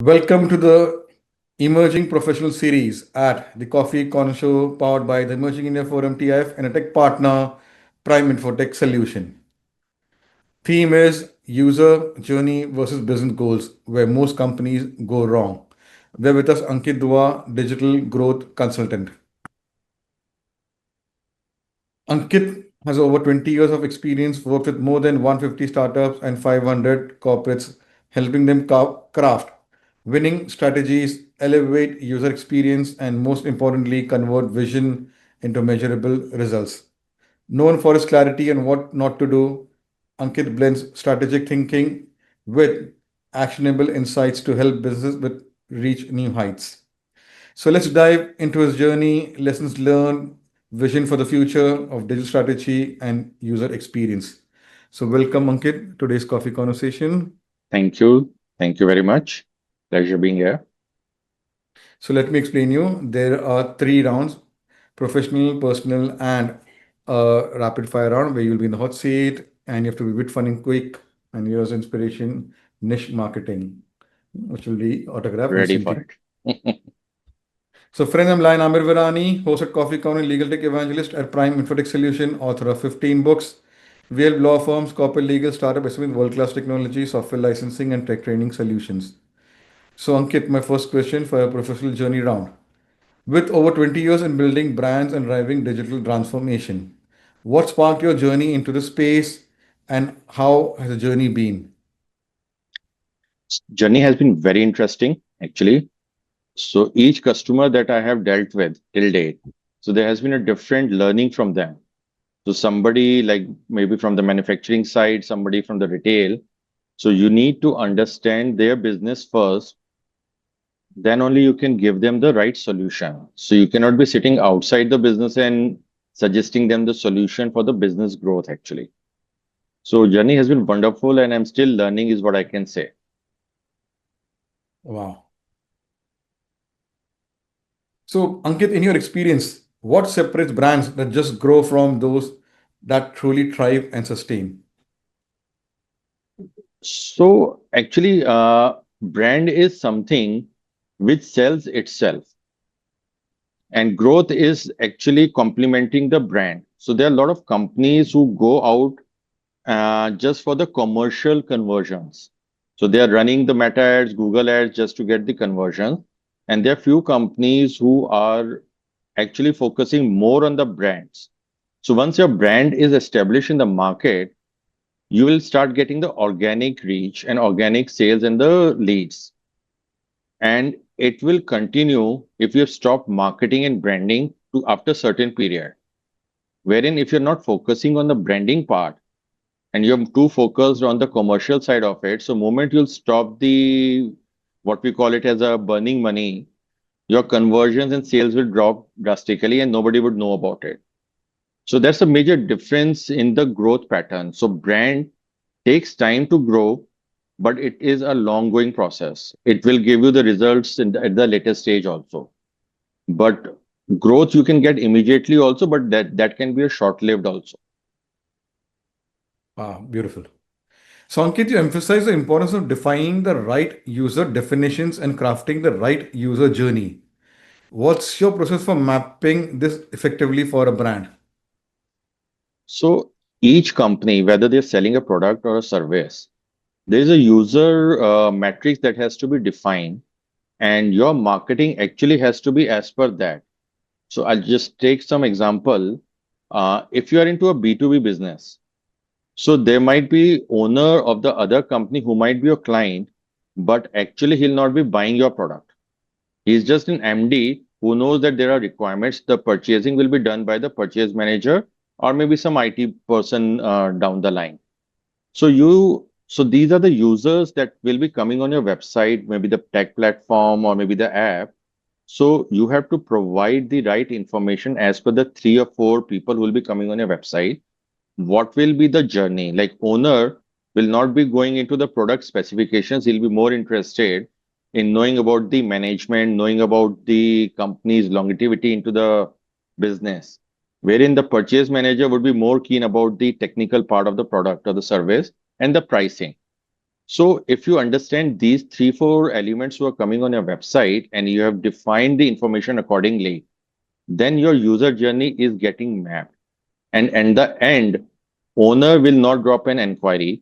Welcome to the Emerging Professional Series at the Coffee Corner Show, powered by the Emerging India Forum TIF and a tech partner, Prime Infotech Solution. Theme is user journey versus business goals, where most companies go wrong. We're with us Ankit Dua, digital growth consultant. Ankit has over 20 years of experience, worked with more than 150 startups and 500 corporates, helping them craft winning strategies, elevate user experience, and most importantly, convert vision into measurable results. Known for his clarity on what not to do, Ankit blends strategic thinking with actionable insights to help business with reach new heights. So let's dive into his journey, lessons learned, vision for the future of digital strategy and user experience. So welcome, Ankit, today's coffee conversation. Thank you. Thank you very much. Pleasure being here. So let me explain you. There are three rounds: professional, personal, and a rapid fire round where you'll be in the hot seat and you have to be a bit fun and quick. And here's inspiration, niche marketing, which will be autographed Ready for instantly. it. So, friend, I'm Lion Amir Virani, host at Coffee Corner, legal tech evangelist at Prime Infotech Solution, author of 15 books. We help law firms, corporate legal, startup with world-class technology, software licensing, and tech training solutions. So, Ankit, my first question for a professional journey round. With over 20 years in building brands and driving digital transformation, what sparked your journey into the space and how has the journey been? Journey has been very interesting, actually. So each customer that I have dealt with till date, so there has been a different learning from them. So somebody like maybe from the manufacturing side, somebody from the retail. So you need to understand their business first, then only you can give them the right solution. So you cannot be sitting outside the business and suggesting them the solution for the business growth, actually. So journey has been wonderful and I'm still learning is what I can say. Wow. So, Ankit, in your experience, what separates brands that just grow from those that truly thrive and sustain? So actually, brand is something which sells itself, and growth is actually complementing the brand. So there are a lot of companies who go out just for the commercial conversions. So they are running the Meta ads, Google ads just to get the conversion. And there are few companies who are actually focusing more on the brands. So once your brand is established in the market, you will start getting the organic reach and organic sales and the leads. And it will continue if you have stopped marketing and branding to after certain period. Wherein if you're not focusing on the branding part and you're too focused on the commercial side of it, so moment you'll stop the what we call it as a burning money, your conversions and sales will drop drastically and nobody would know about it. So that's a major difference in the growth pattern. So brand takes time to grow, but it is a long going process. It will give you the results at the later stage also. But growth you can get immediately also, but that can be a short lived also. Wow, beautiful. So, Ankit, you emphasize the importance of defining the right user definitions and crafting the right user journey. What's your process for mapping this effectively for a brand? So each company, whether they're selling a product or a service, there is a user matrix that has to be defined, and your marketing actually has to be as per that. So I'll just take some example. If you are into a B2B business, so there might be owner of the other company who might be your client, but actually he'll not be buying your product. He's just an MD who knows that there are requirements. The purchasing will be done by the purchase manager or maybe some IT person down the line. So these are the users that will be coming on your website, maybe the tech platform or maybe the app. So you have to provide the right information as per the 3 or 4 people who will be coming on your website. What will be the journey? Like owner will not be going into the product specifications. He'll be more interested in knowing about the management, knowing about the company's longevity into the business. Wherein the purchase manager would be more keen about the technical part of the product or the service and the pricing. So if you understand these three, four elements who are coming on your website and you have defined the information accordingly, then your user journey is getting mapped. And at the end, owner will not drop an inquiry.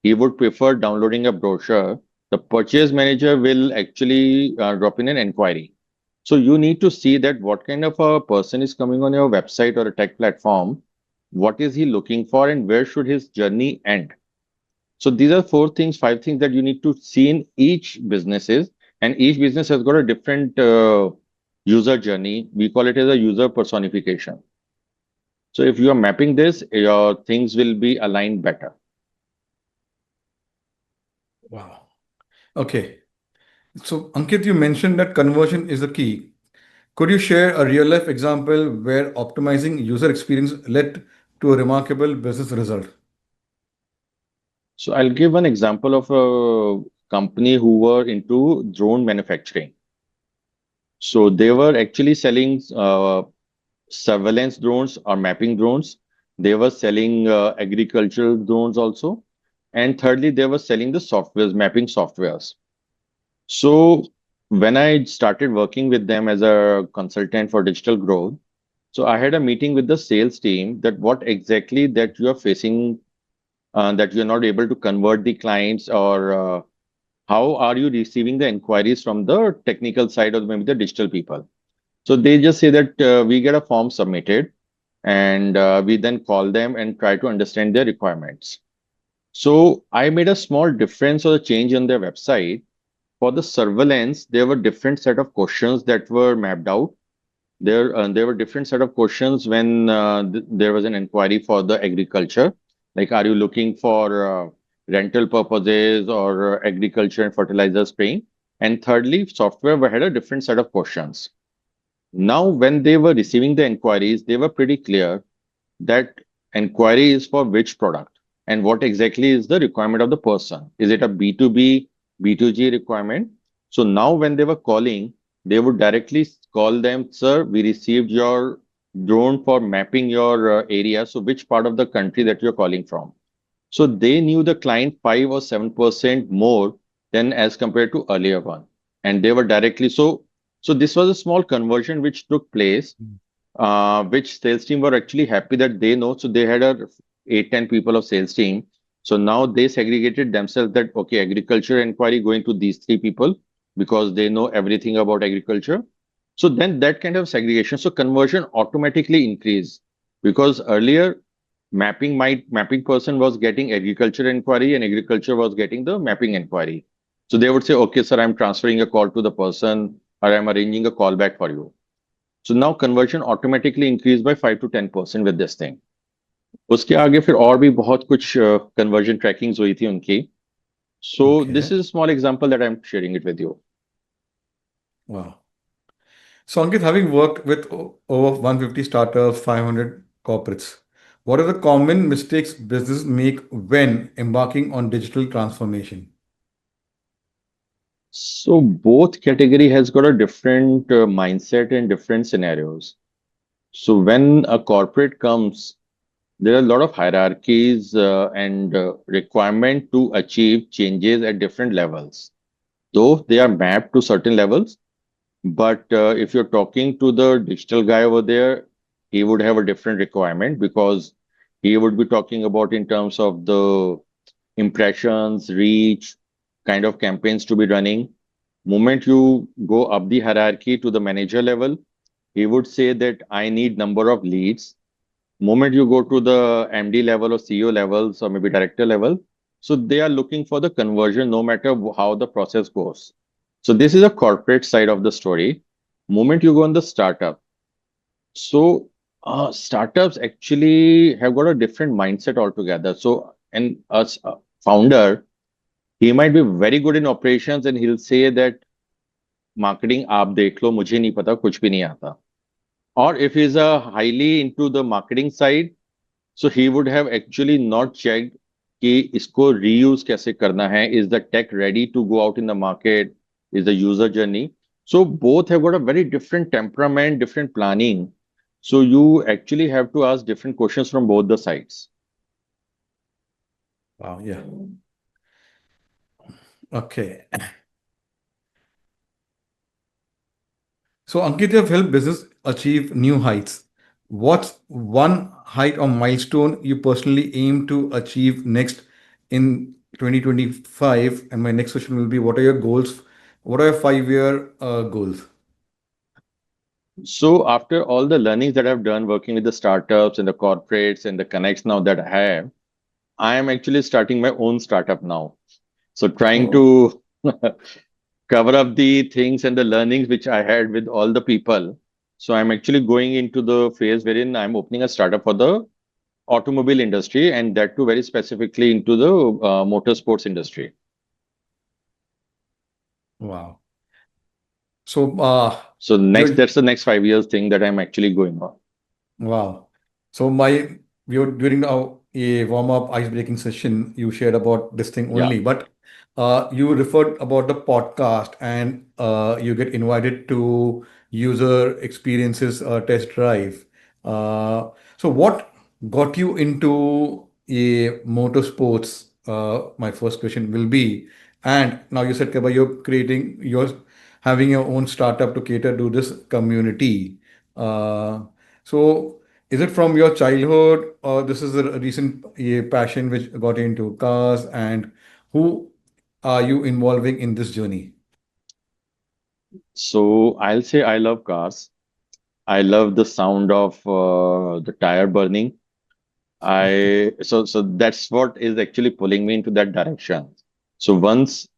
He would prefer downloading a brochure. The purchase manager will actually drop in an inquiry. So you need to see that what kind of a person is coming on your website or a tech platform, what is he looking for, and where should his journey end. So these are four things, five things that you need to see in each businesses, and each business has got a different user journey. We call it as a user personification. So if you are mapping this, your things will be aligned better. Wow. Okay. So, Ankit, you mentioned that conversion is the key. Could you share a real life example where optimizing user experience led to a remarkable business result? So I'll give one example of a company who were into drone manufacturing. So they were actually selling surveillance drones or mapping drones. They were selling agricultural drones also. And thirdly, they were selling the softwares, mapping softwares. So when I started working with them as a consultant for digital growth, so I had a meeting with the sales team that what exactly that you are facing, that you're not able to convert the clients, or how are you receiving the inquiries from the technical side or maybe the digital people. So they just say that we get a form submitted and we then call them and try to understand their requirements. So I made a small difference or a change on their website. For the surveillance, there were different set of questions that were mapped out. There were different set of questions when there was an inquiry for the agriculture, like are you looking for rental purposes or agriculture and fertilizer spraying? And thirdly, software had a different set of questions. Now, when they were receiving the inquiries, they were pretty clear that inquiry is for which product and what exactly is the requirement of the person. Is it a B2B, B2G requirement? So now when they were calling, they would directly call them, sir, we received your drone for mapping your area. So which part of the country that you're calling from? So they knew the client 5 or 7% more than as compared to earlier one. And they were directly so this was a small conversion which took place, which sales team were actually happy that they know. So they had a 8, 10 people of sales team. So now they segregated themselves that okay, agriculture inquiry going to these three people because they know everything about agriculture. So then that kind of segregation, so conversion automatically increased because earlier mapping person was getting agriculture inquiry and agriculture was getting the mapping inquiry. So they would say, okay, sir, I'm transferring a call to the person or I'm arranging a call back for you. So now conversion automatically increased by 5 to 10% with this thing. उसके आगे फिर और भी बहुत कुछ conversion trackings हुई थी उनकी. So this Okay. is a small example that I'm sharing it with you. Wow. So, Ankit, having worked with over 150 startups, 500 corporates, what are the common mistakes businesses make when embarking on digital transformation? So both category has got a different mindset and different scenarios. So when a corporate comes, there are a lot of hierarchies and requirement to achieve changes at different levels. Though they are mapped to certain levels, but if you're talking to the digital guy over there, he would have a different requirement because he would be talking about in terms of the impressions, reach, kind of campaigns to be running. Moment you go up the hierarchy to the manager level, he would say that I need number of leads. Moment you go to the MD level or CEO levels or maybe director level, so they are looking for the conversion no matter how the process goes. So this is a corporate side of the story. Moment you go on the startup, so startups actually have got a different mindset altogether. So and as a founder, he might be very good in operations and he'll say that marketing आप देख लो मुझे नहीं पता कुछ भी नहीं आता. Or if he's a highly into the marketing side, so he would have actually not checked कि इसको reuse कैसे करना है. Is the tech ready to go out in the market? Is the user journey? So both have got a very different temperament, different planning. So you actually have to ask different questions from both the sides. Wow. Yeah. Okay. So, Ankit, you have helped business achieve new heights. What's one height or milestone you personally aim to achieve next in 2025? And my next question will be, what are your goals? What are your 5 year goals? So after all the learnings that I've done working with the startups and the corporates and the connects now that I have, I am actually starting my own startup now. So trying Oh, to cover up the things and the learnings which I had with all the people. So I'm actually going into the phase wherein I'm opening a startup for the automobile industry, and that too very specifically into the motorsports industry. wow. So, So next, you're that's the next 5 years thing that I'm actually going on. wow. So my we were during a warm-up ice-breaking session, you shared about this thing Yeah. only, but you referred about the podcast and you get invited to user experiences test drive. So what got you into a motorsports? My first question will be, and now you said Keba, you're having your own startup to cater to this community. So is it from your childhood or this is a recent passion which got you into cars and who are you involving in this journey? So I'll say I love cars. I love the sound of the tire burning. So that's what is actually pulling me into that direction. So once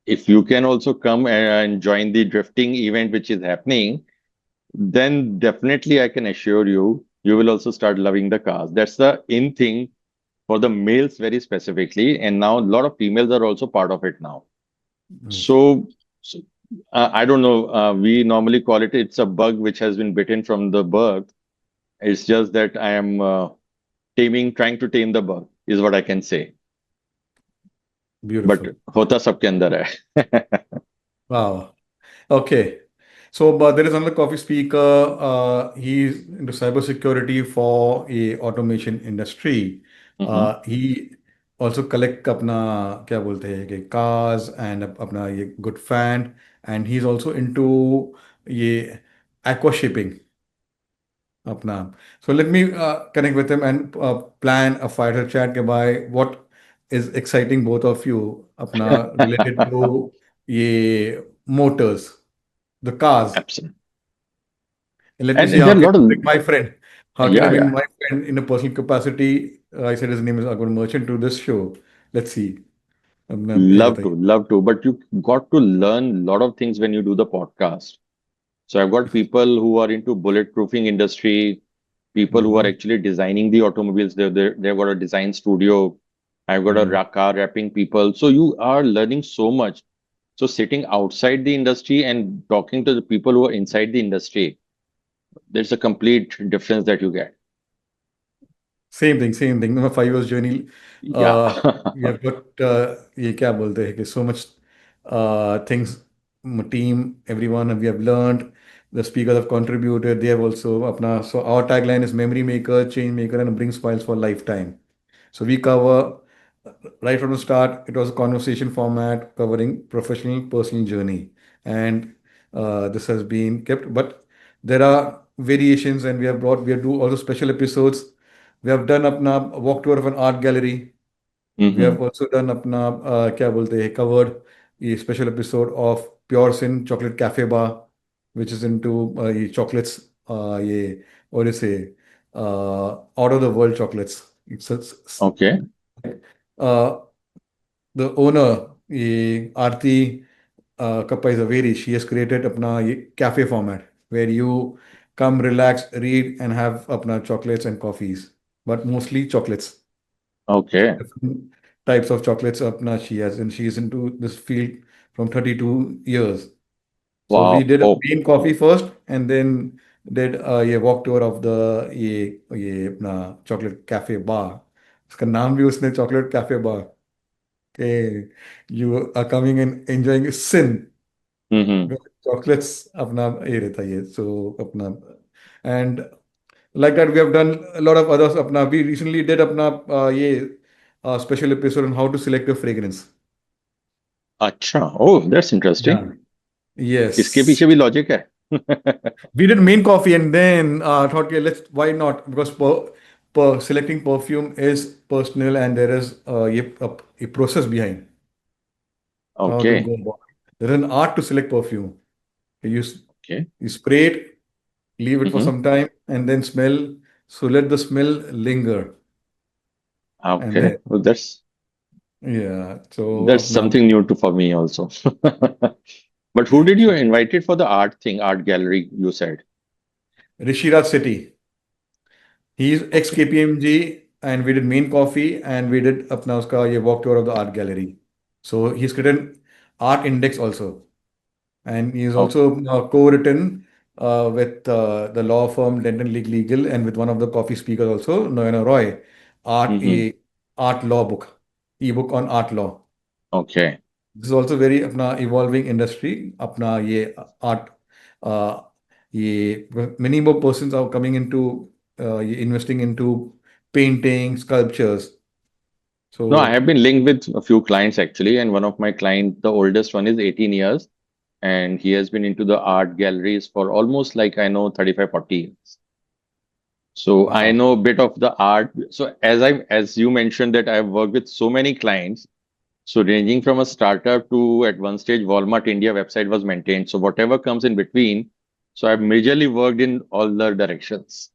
if you can also come and join the drifting event which is happening, then definitely I can assure you, you will also start loving the cars. That's the in thing for the males very specifically, and now a lot of females are also part of it now. Yes. So, so I don't know. We normally call it it's a bug which has been bitten from the birth. It's just that I am trying to tame the bug is what I can say. But Beautiful. होता सबके अंदर है. Wow. Okay. So, but there is another coffee speaker. He's into cybersecurity for a automation industry. Mhm. He also collect अपना क्या बोलते हैं कि cars and अपना ये good fan and he's also into ये aqua shipping अपना. So let me connect with him and plan a fighter chat के by what is exciting both of you अपना related to ये motors, the cars. Absolutely. And let me see And how there are a can lot I of bring my friend. How can I yeah, bring yeah. my friend in a personal capacity? I said his name is Agur Merchant to this show. Let's see. ये Love to, बताइए. love to. But you got to learn a lot of things when you do the podcast. So I've got people who are into bulletproofing industry, people who are Mhm. actually designing the automobiles. They've got a design studio. I've got a Mhm. car wrapping people. So you are learning so much. So sitting outside the industry and talking to the people who are inside the industry, there's a complete difference that you get. Same thing, same thing. My 5 years journey. Yeah. Uh, we have got ये क्या बोलते हैं कि so much things, team, everyone, and we have learned. The speakers have contributed. They have also अपना. So our tagline is memory maker, change maker, and brings smiles for lifetime. So we cover right from the start. It was a conversation format covering professional, personal journey, and this has been kept. But there are variations, and we have do also special episodes. We have done अपना walk tour of an art gallery. We have Hmm. also done अपना क्या बोलते हैं covered ये special episode of Pure Sin Chocolate Cafe Bar, which is into ये chocolates ये what do you say out of the world chocolates. It's Okay. uh, the owner ये Aarti Kappa is a very she has created अपना ये cafe format where you come relax read and have अपना chocolates and coffees but mostly chocolates. So Okay. different types of chocolates apna she has, and she is into this field from 32 years. So we Wow. did a Oh. bean coffee first, and then did a walk tour of the ये अपना chocolate cafe bar. उसका नाम भी उसने chocolate cafe bar के you are coming and enjoying sin Hmm. chocolates अपना ये रहता है ये so अपना and like that we have done a lot of others अपना we recently did अपना ये special episode on how to select a fragrance. अच्छा, oh, that's interesting. Yeah. इसके Yes. पीछे भी लॉजिक है? We did main coffee and then thought, okay, let's why not? Because selecting perfume is personal and there is a process behind how to Okay, go about it. There's an art to select perfume. okay. You spray it, leave it for Mm-hmm. some time, and then smell. So let the smell linger, and Okay, then well, yeah. So that's apna something new to for me also. But who did you invite it for the art thing, art gallery, you said? Rishiraj City. He's ex Okay. KPMG, and we did main coffee, and we did apna uska ye walk tour of the art gallery. So he's created art index also, and he's Oh, also co-written with the law firm Denton Legal and with one of the coffee speakers also, Noyana Roy, art mm-hmm. a art law book, ebook on art law. Okay. This is also very अपना evolving industry. अपना ये art ये many more persons are coming into ये investing into painting, sculptures. No, I So have been linked with a few clients actually, and one of my clients, the oldest one is 18 years, and he has been into the art galleries for almost like I know 35, 40 years. So I wow, know a bit of the art. So as you mentioned that I've worked with so many clients, so ranging from a startup to at one stage Walmart India website was maintained. So whatever comes in between, so I've majorly worked in all the directions.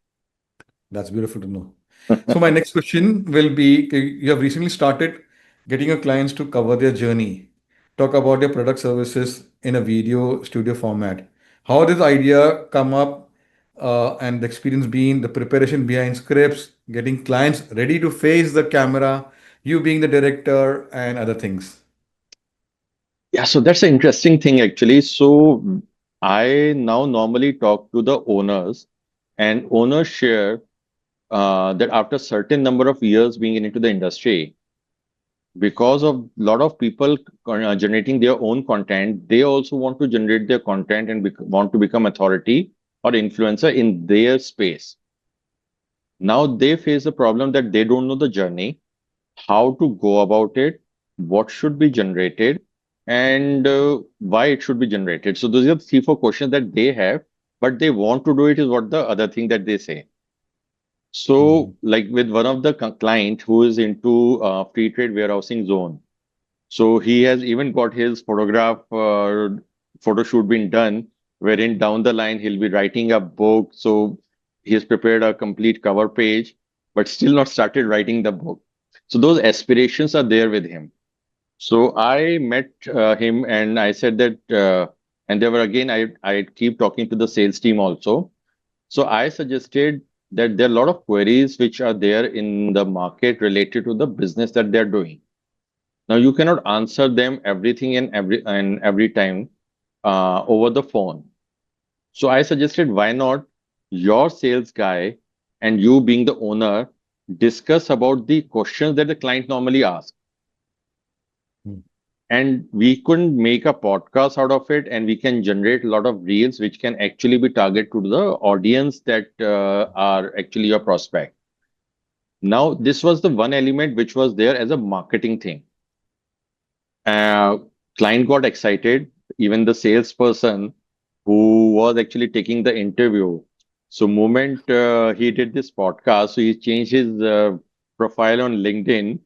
that's beautiful to know. So my next question will be, you have recently started getting your clients to cover their journey. Talk about their product services in a video studio format. How did the idea come up and the experience been, the preparation behind scripts, getting clients ready to face the camera, you being the director and other things. Yeah, so that's an interesting thing actually. So I now normally talk to the owners, and owners share that after certain number of years being into the industry, because of lot of people generating their own content, they also want to generate their content and want to become authority or influencer in their space. Now they face the problem that they don't know the journey, how to go about it, what should be generated, and why it should be generated. So those are the three, four questions that they have, but they want to do it is what the other thing that they say. So, Mhm. like with one of the client who is into free trade warehousing zone, so he has even got his photograph photo shoot been done, wherein down the line he'll be writing a book. So he has prepared a complete cover page, but still not started writing the book. So those aspirations are there with him. So I met him and I said that, and there were again, I keep talking to the sales team also. So I suggested that there are a lot of queries which are there in the market related to the business that they're doing. Now you cannot answer them everything and every time over the phone. So I suggested why not your sales guy and you being the owner discuss about the questions that the client normally asks, Mhm. and we could make a podcast out of it and we can generate a lot of reels which can actually be targeted to the audience that are actually your prospect. Now this was the one element which was there as a marketing thing. uh, Client got excited, even the salesperson who was actually taking the interview. So moment he did this podcast, so he changed his profile on LinkedIn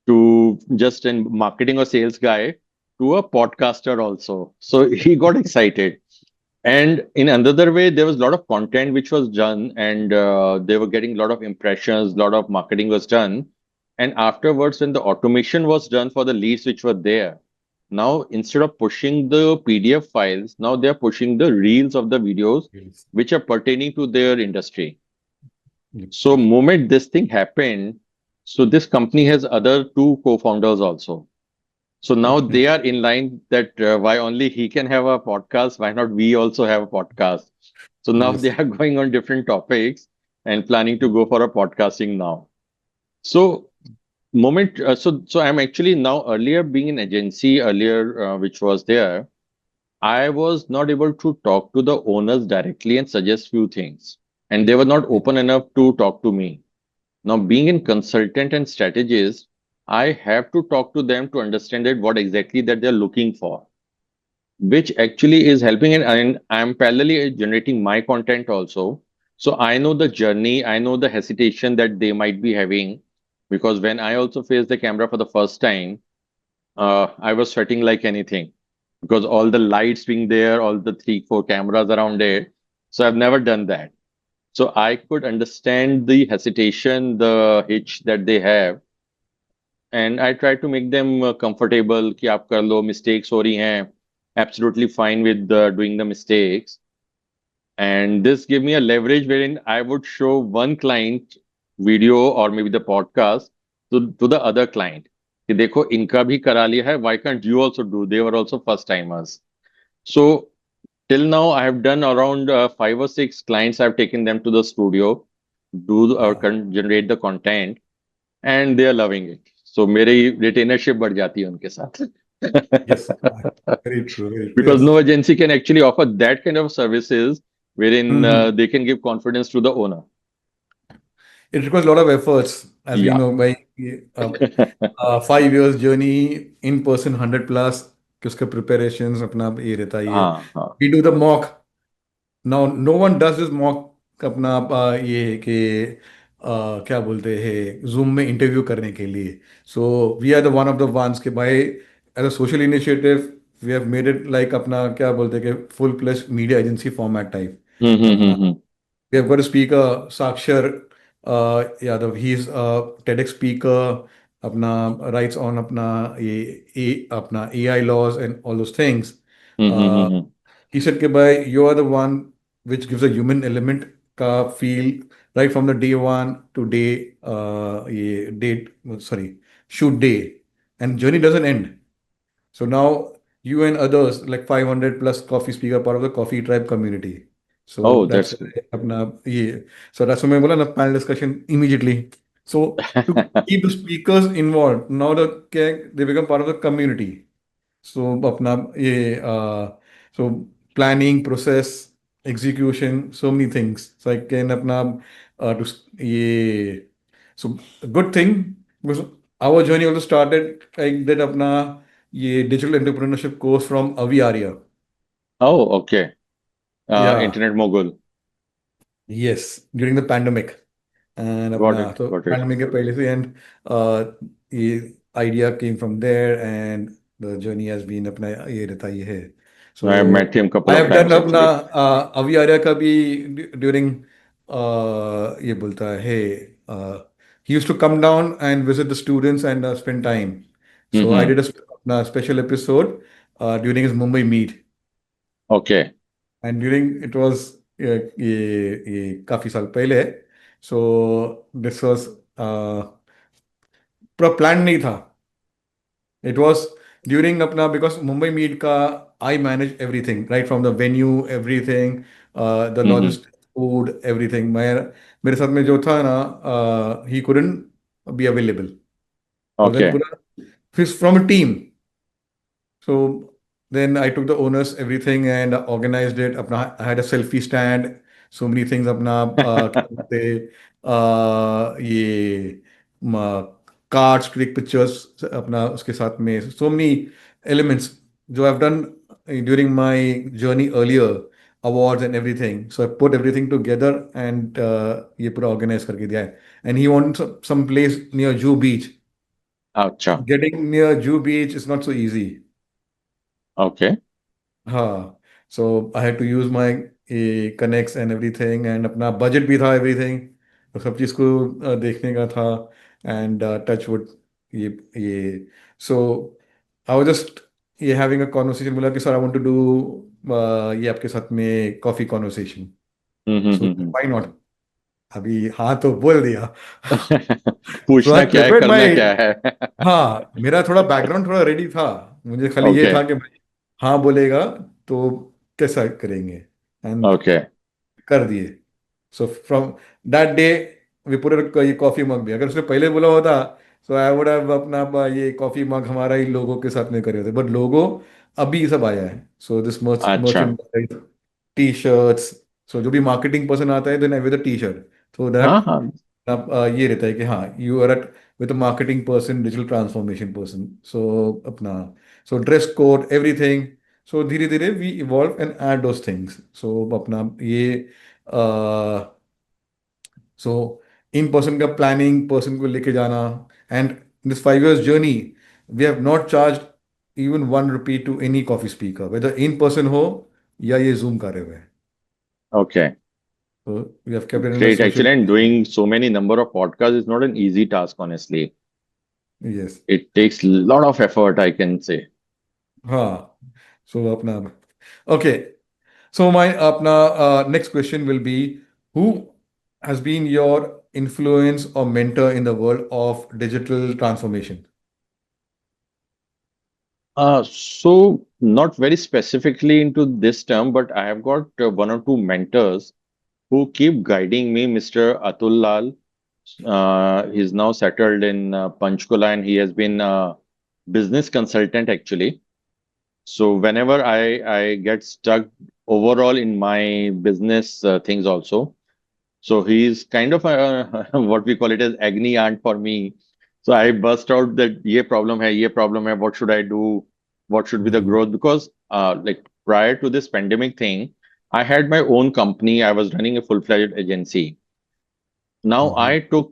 to just a marketing or sales guy to a podcaster also. So he got excited. And in another way, there was a lot of content which was done, and they were getting a lot of impressions, a lot of marketing was done. And afterwards, when the automation was done for the leads which were there, now instead of pushing the PDF files, now they are pushing the reels of the videos Yes. which are pertaining to their industry. So, Yes. moment this thing happened, so this company has other two co-founders also. So now Okay. they are in line that why only he can have a podcast, why not we also have a podcast? So now they Yes. are going on different topics and planning to go for a podcasting now. So so I'm actually now earlier being an agency earlier which was there, I was not able to talk to the owners directly and suggest few things, and they were not open enough to talk to me. Now being in consultant and strategist, I have to talk to them to understand that what exactly that they're looking for, which actually is helping. And I'm parallelly generating my content also. So I know the journey, I know the hesitation that they might be having, because when I also faced the camera for the first time, I was sweating like anything because all the lights being there, all the three, four cameras around it. So I've never done that. So I could understand the hesitation, the hitch that they have, and I try to make them comfortable कि आप कर लो, mistakes हो रही हैं, absolutely fine with doing the mistakes. And this gave me a leverage wherein I would show one client video or maybe the podcast to the other client. कि देखो इनका भी करा लिया है, why can't you also do? They were also first timers. So till now, I have done around five or six clients. I've taken them to the studio, generate the content, and they are loving it. So मेरी retainership बढ़ जाती है उनके साथ. Yes, very true, very true. Because Yes. no agency can actually offer that kind of services wherein Mhm. they can give confidence to the owner. It requires a lot of efforts, as we Yeah. know, by 5 years journey, in person 100 plus, कि उसका preparations अपना ये रहता है ये. हाँ हाँ. We do the mock. Now, no one does this mock अपना ये कि क्या बोलते हैं Zoom में इंटरव्यू करने के लिए. So we are the one of the ones कि भाई as a social initiative we have made it like अपना क्या बोलते हैं कि full fledged media agency format type. अपना हम्म. we have got a speaker, Sakshar Yadav. He's a TEDx speaker. अपना writes on अपना AI laws and all those things. Uh, hmm. he said कि भाई you are the one which gives a human element का feel right from the day one to day ये date sorry shoot day, and journey doesn't end. So now you and others, like 500 plus coffee speaker, part of the coffee tribe community. So Oh, that's that's why good. अपना ये. So that's why मैं बोला ना panel discussion immediately. So to keep the speakers involved, now they become part of the community. So अपना ये so planning process, execution, so many things. So I can अपना ये. So a good thing because our journey also started like that अपना ये digital entrepreneurship course from Avi Arya. Oh, okay. Yeah, Internet mogul. yes, during the pandemic. And Got अपना it. तो Got it. pandemic के पहले से and ये idea came from there and the journey has been अपना ये रहता ये है. I met So him couple I of have done times अपना actually. Avi Arya का भी during ये बोलता है he used to come down and visit the students and spend time. So I Mm-hmm. did अपना special episode during his Mumbai meet. Okay. And during it was ये काफी साल पहले है. So this was पूरा प्लान नहीं था. It was during अपना because Mumbai meet का I manage everything right from the venue everything, the Mm-hmm. logistics food everything. मैं मेरे साथ में जो था ना he couldn't be available. So then Okay. पूरा फिर from a team. So then I took the owners, everything, and organized it. अपना I had a selfie stand, so many things. अपना क्या बोलते ये cards, click pictures. अपना उसके साथ में so many elements जो I've done during my journey earlier, awards and everything. So I put everything together and ये पूरा organize करके दिया है. And he wants some place near Jew Beach. अच्छा. Getting near Jew Beach is not so easy. Okay. हाँ. So I had to use my connects and everything and अपना budget भी था everything. तो सब चीज़ को देखने का था and touch wood ये so I was just ये having a conversation बोला कि sir I want to do ये आपके साथ में coffee conversation. So hmm. why not? अभी हाँ तो बोल दिया. So I पूछना क्या है, prepared करना my. क्या है. हाँ मेरा थोड़ा बैकग्राउंड थोड़ा रेडी था. मुझे खाली ये ओके. था कि भाई हाँ बोलेगा तो कैसा करेंगे एंड ओके. कर दिए. So from that day we put ये कॉफी मग भी. अगर उसने पहले बोला होता सो आई वुड हैव ये कॉफी मग हमारा ही लोगों के साथ में करे होते बट लोगो अभी सब आया है. सो दिस अच्छा. Merchandise T shirts. सो जो भी मार्केटिंग पर्सन आता है then I with T shirt. So हाँ दैट हाँ. अपना ये रहता है कि हाँ you are at with marketing person digital transformation person so अपना so dress code everything so धीरे धीरे we evolve and add those things so अपना ये सो इन पर्सन का प्लानिंग पर्सन को लेके जाना and this 5 years journey we have not charge even 1 rupee to any coffee speaker whether in person हो या ये जूम कर रहे हुए हैं ओके, तो we have kept it in the great. Social Actually, and doing so many number of podcasts is not an easy task, honestly. Yes It takes a lot of effort, I can say. हाँ so अपना okay so my अपना next question will be who has been your influence or mentor in the world of digital transformation? So not very specifically into this term, but I have got one or two mentors who keep guiding me. Mr. Atul Lal, he's now settled in Panchkula, and he has been a business consultant actually. So whenever I get stuck overall in my business things also, so he's kind of a, what we call it as agni aunt for me. So I burst out that ye problem hai, what should I do? What should be the Mhm, growth? Because like prior to this pandemic thing, I had my own company. I was running a full-fledged agency. Now mhm, I took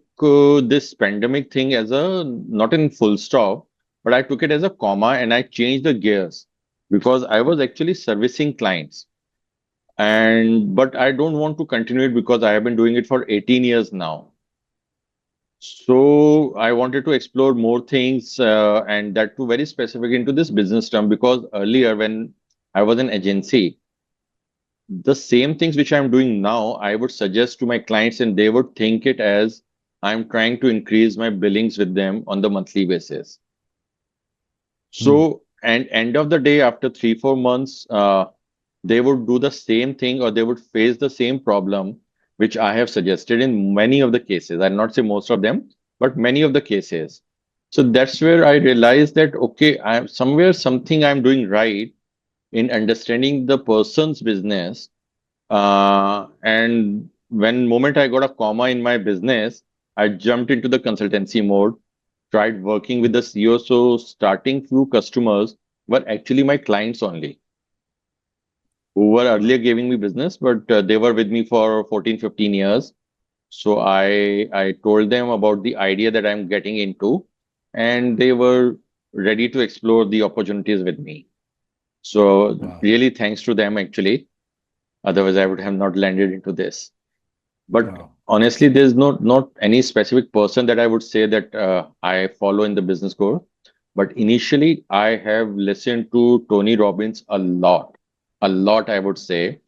this pandemic thing as a not in full stop, but I took it as a comma and I changed the gears because I was actually servicing clients. And but I don't want to continue it because I have been doing it for 18 years now. So I wanted to explore more things and that too very specific into this business term because earlier when I was an agency, the same things which I'm doing now, I would suggest to my clients and they would think it as I'm trying to increase my billings with them on the monthly basis. mhm, So, and end of the day, after 3, 4 months, they would do the same thing or they would face the same problem, which I have suggested in many of the cases. I'll not say most of them, but many of the cases. So that's where I realized that, okay, I'm somewhere something I'm doing right in understanding the person's business. And when moment I got a comma in my business, I jumped into the consultancy mode, tried working with the CEO. So starting few customers were actually my clients only who were earlier giving me business, but they were with me for 14, 15 years. So I told them about the idea that I'm getting into, and they were ready to explore the opportunities with me. So wow, really thanks to them actually. Otherwise, I would have not landed into this. But wow, honestly, there's not any specific person that I would say that I follow in the business core. But initially, I have listened to Tony Robbins a lot, I would say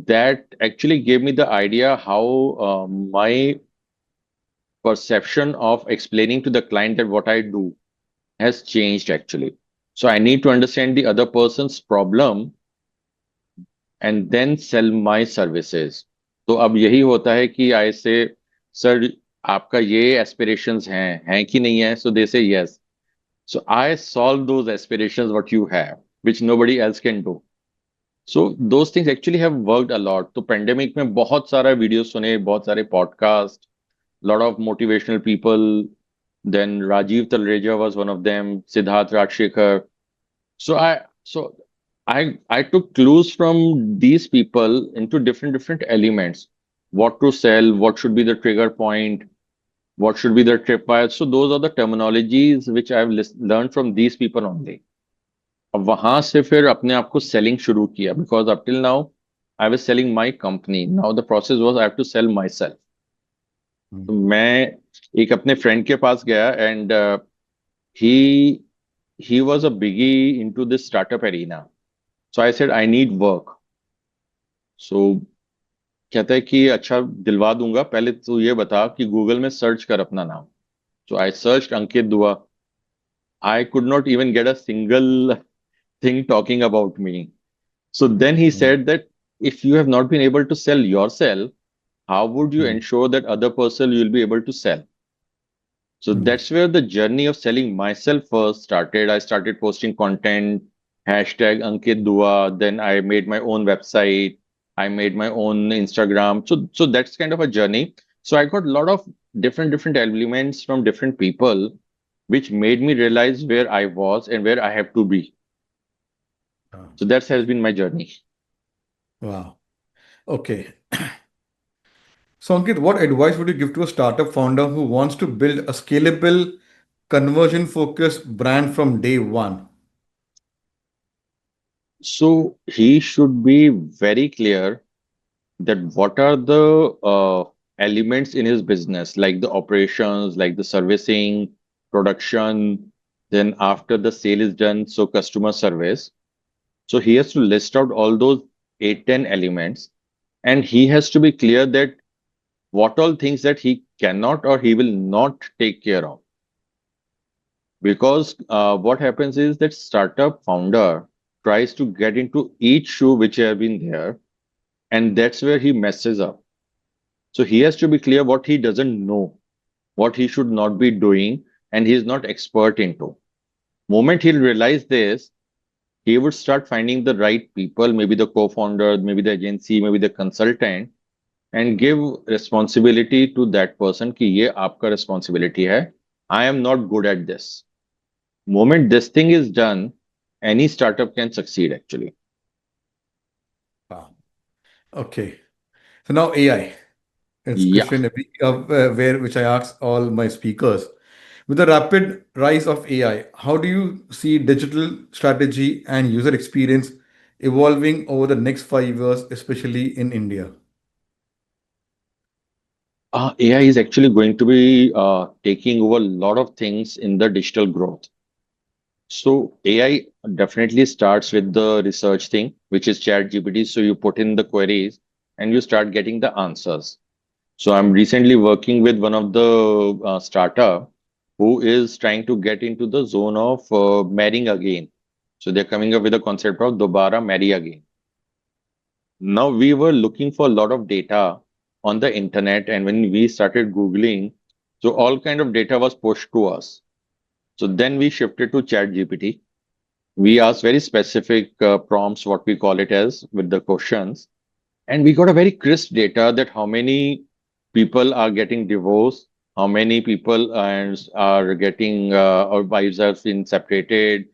that actually gave me the idea how my perception of explaining to the client that what I do has changed actually. So I need to understand the other person's problem and then sell my services. तो अब यही होता है कि I say, sir आपका ये aspirations हैं कि नहीं है? So they say yes. So I solve those aspirations what you have, which nobody else can do. So those things actually have worked a lot. तो pandemic में बहुत सारा वीडियो सुने, बहुत सारे podcast, lot of motivational people. Then Rajiv Talreja was one of them, Siddharth Rajshekhar. So I took clues from these people into different elements. What to sell, what should be the trigger point, what should be the tripwire. So those are the terminologies which I've learned from these people only. अब वहां से फिर अपने आप को selling शुरू किया because up till now I was selling my company now the process was I have to sell myself तो mhm, मैं एक अपने फ्रेंड के पास गया and he he was a biggie into this startup arena so I said I need work so कहता है कि अच्छा दिलवा दूंगा पहले तू ये बता कि गूगल में सर्च कर अपना नाम सो आई सर्च अंकित दुआ I could not even get a single thing talking about me. So then he mhm, said that if you have not been able to sell yourself, how would you mhm, ensure that other person you'll be able to sell? So mhm, that's where the journey of selling myself first started. I started posting content, hashtag Ankit Dua. Then I made my own website. I made my own Instagram. So that's kind of a journey. So I got a lot of different elements from different people, which made me realize where I was and where I have to be. Ah, So that has been my journey. wow. Okay. So, Ankit, what advice would you give to a startup founder who wants to build a scalable, conversion focused brand from day one? So he should be very clear that what are the elements in his business, like the operations, like the servicing, production, then after the sale is done, so customer service. So he has to list out all those 8, 10 elements, and he has to be clear that what all things that he cannot or he will not take care of. Because what happens is that startup founder tries to get into each shoe which have been there, and that's where he messes up. So he has to be clear what he doesn't know, what he should not be doing, and he is not expert into. Moment he'll realize this, he would start finding the right people, maybe the co-founder, maybe the agency, maybe the consultant, and give responsibility to that person कि ये आपका responsibility है. I am not good at this. Moment this thing is done, any startup can succeed actually. Wow. Okay. So now AI. It's Yeah. question where which I ask all my speakers. With the rapid rise of AI, how do you see digital strategy and user experience evolving over the next 5 years, especially in India? AI is actually going to be taking over a lot of things in the digital growth. So AI definitely starts with the research thing, which is chat GPT. So you put in the queries and you start getting the answers. So I'm recently working with one of the startup who is trying to get into the zone of marrying again. So they're coming up with a concept of dobara marry again. Now we were looking for a lot of data on the internet, and when we started Googling, so all kind of data was pushed to us. So then we shifted to chat GPT. We asked very specific prompts, what we call it as, with the questions, and we got a very crisp data that how many people are getting divorced, how many people are getting or wives have been separated,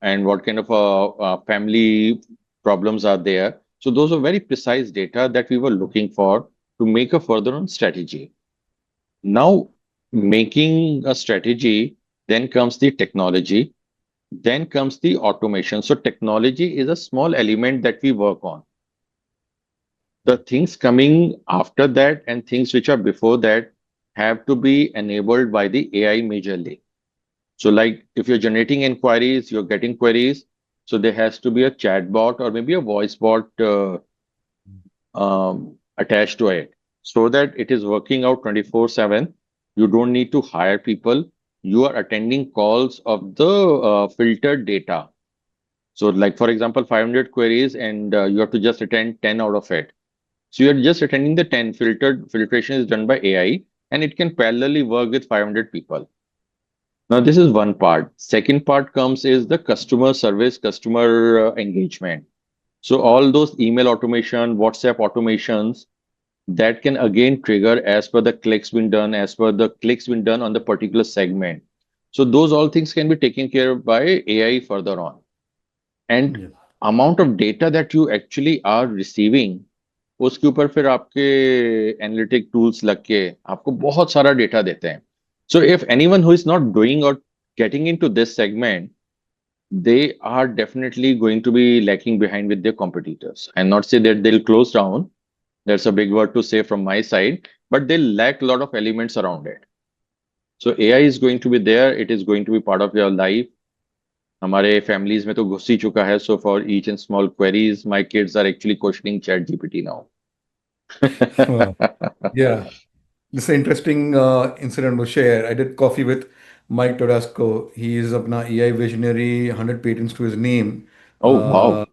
and what kind of family problems are there. So those are very precise data that we were looking for to make a further on strategy. Now, making a strategy, then comes the technology, then comes the automation. So technology is a small element that we work on. The things coming after that and things which are before that have to be enabled by the AI majorly. So, like if you're generating inquiries, you're getting queries. So there has to be a chat bot or maybe a voice bot attached to it so that it is working out 24/7. You don't need to hire people. You are attending calls of the filtered data. So, like for example, 500 queries, and you have to just attend 10 out of it. So you're just attending the 10. Filtration is done by AI, and it can parallelly work with 500 people. Now, this is one part. Second part comes is the customer service, customer engagement. So all those email automation, WhatsApp automations that can again trigger as per the clicks been done, as per the clicks been done on the particular segment. So those all things can be taken care of by AI further on. And Yeah. amount of data that you actually are receiving, उसके ऊपर फिर आपके analytic tools लग के आपको बहुत सारा data देते हैं. So if anyone who is not doing or getting into this segment, they are definitely going to be lacking behind with their competitors. I'm not say that they'll close down. That's a big word to say from my side, but they lack a lot of elements around it. So AI is going to be there. It is going to be part of your life. हमारे families में तो घुस ही चुका है. So for each and small queries, my kids are actually questioning Chat GPT now. Wow. Yeah. This is an interesting incident to share. I did coffee with Mike Todasco. He is apna AI visionary, 100 patents to his name. Oh, Uh, wow.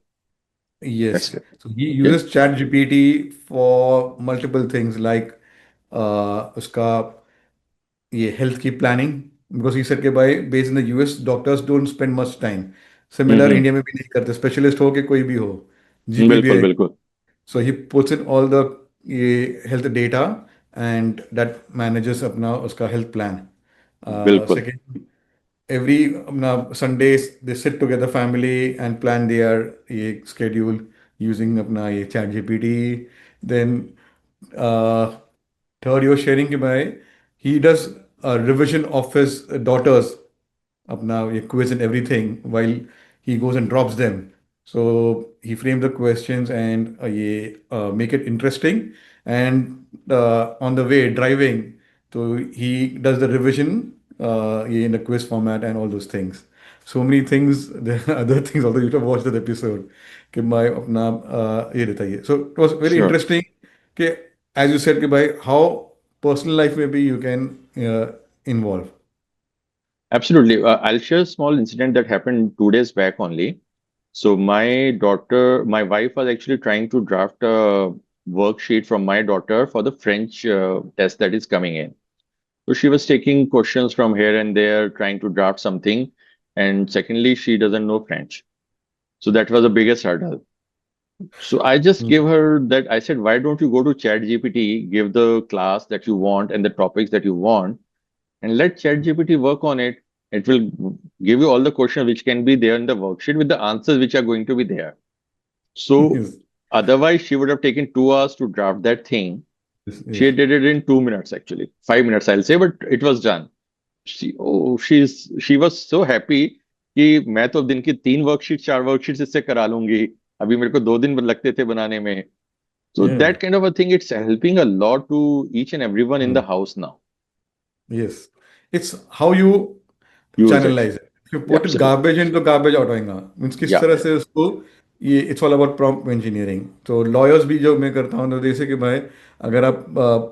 That's yes. good. So he Okay. uses Chat GPT for multiple things like uska ये health की planning because he said कि भाई based in the US doctors don't spend much time. Similar hmm. India में भी नहीं करते specialist हो कि कोई भी हो जीपी भी बिल्कुल है बिल्कुल. so he puts in all the health data and that manages अपना उसका health plan. बिल्कुल. Second, every अपना Sundays they sit together family and plan their ये schedule using अपना ये chat GPT. Then uh, third, you're sharing कि भाई he does a revision of his daughters अपना ये quiz and everything while he goes and drops them. So he framed the questions and ये make it interesting. And on the way driving, so he does the revision ये in the quiz format and all those things. So many things. There are other things although you have watched that episode कि भाई अपना ये रहता है. So it was very Sure. interesting कि as you said कि भाई how personal life maybe you can involve. Absolutely. I'll share a small incident that happened 2 days back only. So my wife was actually trying to draft a worksheet from my daughter for the French test that is coming in. So she was taking questions from here and there, trying to draft something. And secondly, she doesn't know French. So that was the biggest hurdle. So I just Mm. gave her that. I said, why don't you go to Chat GPT, give the class that you want and the topics that you want, and let ChatGPT work on it. It will give you all the questions which can be there in the worksheet with the answers which are going to be there. So Yes, otherwise, she would have taken 2 hours to draft that thing. yes, She yes. did it in 2 minutes, actually, 5 minutes, I'll say, but it was done. She was so happy कि मैं तो दिन की 3 worksheet 4 worksheet इससे करा लूंगी. अभी मेरे को 2 दिन लगते थे बनाने में. So Yeah. that kind of a thing, it's helping a lot to each and everyone in the Mm. house now. Yes. It's how you Use it. channelize it. If you Yeah, put it absolutely. garbage in, तो garbage out होएगा. Means किस Yeah. तरह से उसको ये it's all about prompt engineering. तो lawyers भी जो मैं करता हूँ तो जैसे कि भाई अगर आप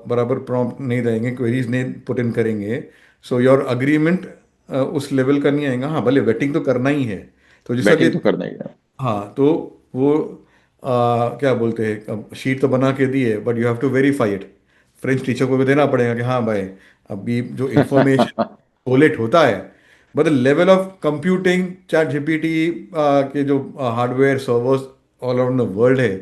बराबर prompt नहीं देंगे, queries नहीं put in करेंगे, so your agreement उस level का नहीं आएगा. हाँ भले vetting तो करना ही है. तो जैसा कि बैटिंग तो करना ही है. हाँ तो वो क्या बोलते हैं अब शीट तो बना के दी है but you have to verify it. French teacher को भी देना पड़ेगा कि हाँ भाई अभी जो इंफॉर्मेशन कोलेट होता है but the level of computing chat GPT के जो hardware servers all around the world है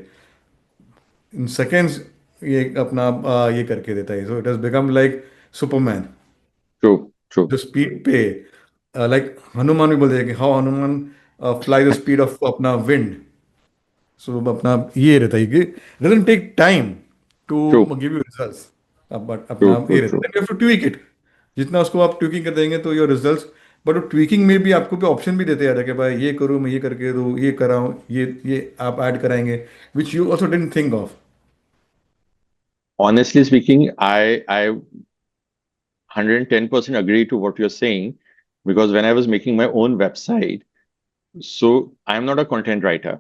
इन सेकेंड्स ये अपना ये करके देता है. So it has become like Superman True, जो true, स्पीड पे लाइक हनुमान भी बोलते हैं कि how Hanuman fly the speed of अपना विंड. सो अपना ये रहता है कि doesn't take time to true, give you results. अब बट अपना true, ये true, रहता है true. then you have to tweak it. जितना उसको आप ट्विकिंग कर देंगे तो योर रिजल्ट्स. बट वो ट्विकिंग में भी आपको भी ऑप्शन भी देते हैं कि भाई ये करूँ मैं ये करके दूँ ये कराऊँ ये आप ऐड कराएंगे which you also didn't think of. Honestly speaking, I 110% agree to what you're saying because when I was making my own website, so I'm not a content writer.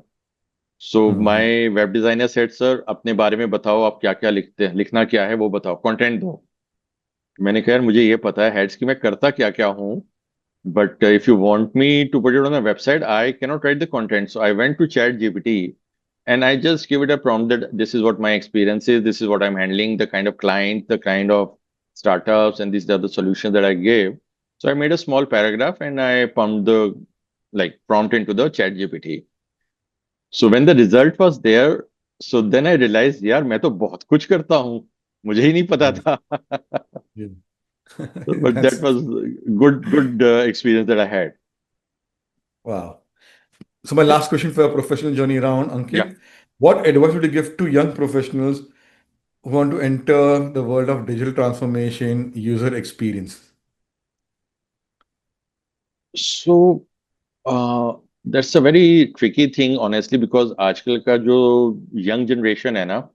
So my web designer said, sir, अपने बारे में बताओ आप क्या क्या लिखते हैं लिखना क्या है वो बताओ कंटेंट दो. मैंने कहा यार मुझे ये पता है हेड्स की मैं करता क्या क्या हूँ. But if you want me to put it on a website, I cannot write the content. So I went to Chat GPT and I just give it a prompt that this is what my experience is, this is what I'm handling, the kind of client, the kind of startups, and these are the solutions that I gave. So I made a small paragraph and I pumped the like prompt into the Chat GPT. So when the result was there, so then I realized, यार मैं तो बहुत कुछ करता हूँ, मुझे ही नहीं पता था. But that That's was good experience that I had. wow. So my last question for your professional journey around Yeah. Ankit, what advice would you give to young professionals who want to enter the world of digital transformation user experience? So that's a very tricky thing, honestly, because आजकल का जो young generation है ना,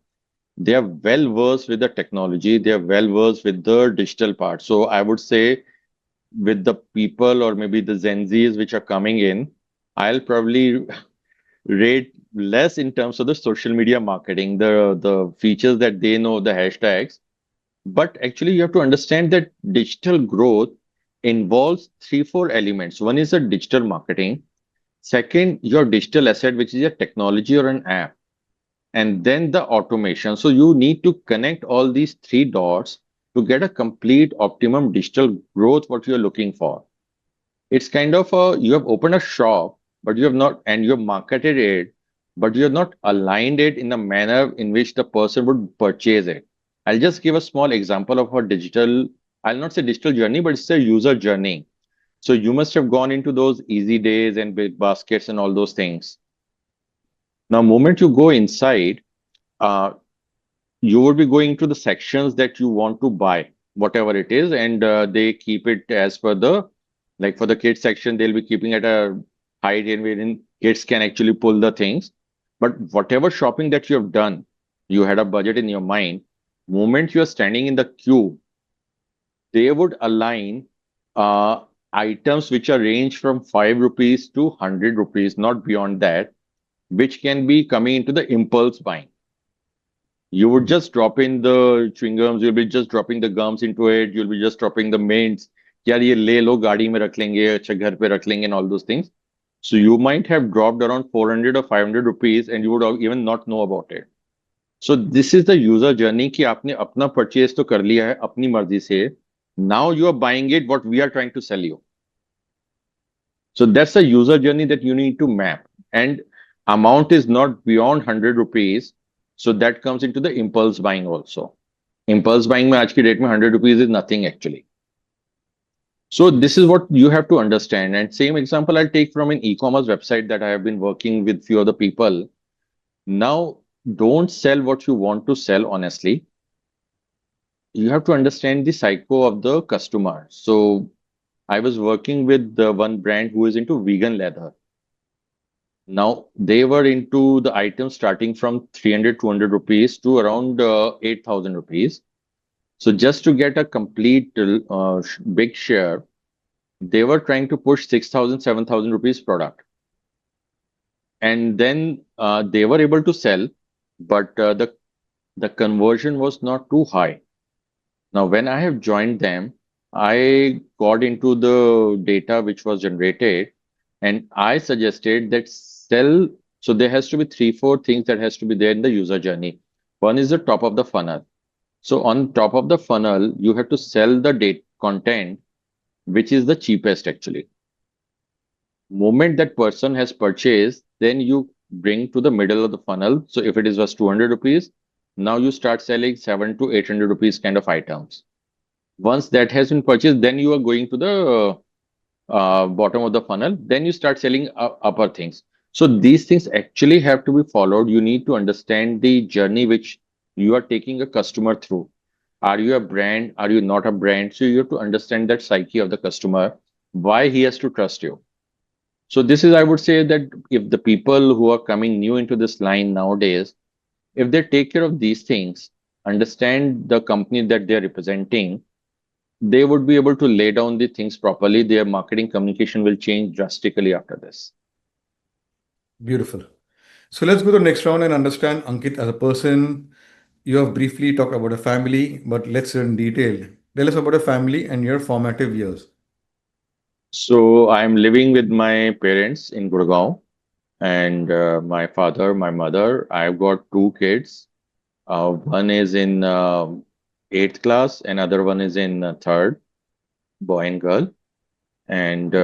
they are well versed with the technology, they are well versed with the digital part. So I would say with the people or maybe the Gen Zs which are coming in, I'll probably rate less in terms of the social media marketing, the features that they know, the hashtags. But actually, you have to understand that digital growth involves three, four elements. One is the digital marketing. Second, your digital asset, which is a technology or an app. And then the automation. So you need to connect all these three dots to get a complete optimum digital growth, what you're looking for. It's kind of you have opened a shop, but you have not, and you have marketed it, but you have not aligned it in the manner in which the person would purchase it. I'll just give a small example of a digital, I'll not say digital journey, but it's a user journey. So you must have gone into those easy days and big baskets and all those things. Now, moment you go inside, uh, you would be going to the sections that you want to buy, whatever it is, and they keep it as per the, like for the kids section, they'll be keeping at a height in wherein kids can actually pull the things. But whatever shopping that you have done, you had a budget in your mind. Moment you are standing in the queue, they would align uh, items which are range from 5 rupees to 100 rupees, not beyond that, which can be coming into the impulse buying. You would Hmm. just drop in the chewing gums, you'll be just dropping the gums into it, you'll be just dropping the mints. यार ये ले लो गाड़ी में रख लेंगे अच्छा घर पे रख लेंगे and all those things. So you might have dropped around 400 or 500 rupees and you would even not know about it. So this is the user journey कि आपने अपना purchase तो कर लिया है अपनी मर्जी से. Now you are buying it what we are trying to sell you. So that's a user journey that you need to map. And amount is not beyond 100 rupees. So that comes into the impulse buying also. Impulse buying में आज की date में 100 rupees is nothing actually. So this is Yes. what you have to understand. And same example I'll take from an e-commerce website that I have been working with few other people. Now, don't sell what you want to sell honestly. You have to understand the psycho of the customer. So I was working with the one brand who is into vegan leather. Now, they were into the items starting from 300, 200 rupees to around 8,000 rupees. So just to get a complete big share, they were trying to push 6,000, 7,000 rupees product. And then they were able to sell, but the conversion was not too high. Now, when I have joined them, I got into the data which was generated, and I suggested that sell. So there has to be three, four things that has to be there in the user journey. One is the top of the funnel. So on top of the funnel, you have to sell the date content, which is the cheapest actually. Moment that person has purchased, then you bring to the middle of the funnel. So if it is was 200 rupees, now you start selling 7 to 800 rupees kind of items. Once that has been purchased, then you are going to the bottom of the funnel. Then you start selling upper things. So these things actually have to be followed. You need to understand the journey which you are taking a customer through. Are you a brand? Are you not a brand? So you have to understand that psyche of the customer, why he has to trust you. So this is, I would say that if the people who are coming new into this line nowadays, if they take care of these things, understand the company that they are representing, they would be able to lay down the things properly. Their marketing communication will change drastically after this. Beautiful. So let's go to the next round and understand Ankit as a person. You have briefly talked about a family, but let's in detail. Tell us about a family and your formative years. So I'm living with my parents in Gurgaon and my father, my mother. I've got two kids. One is in eighth class, another one is in third, boy and girl. And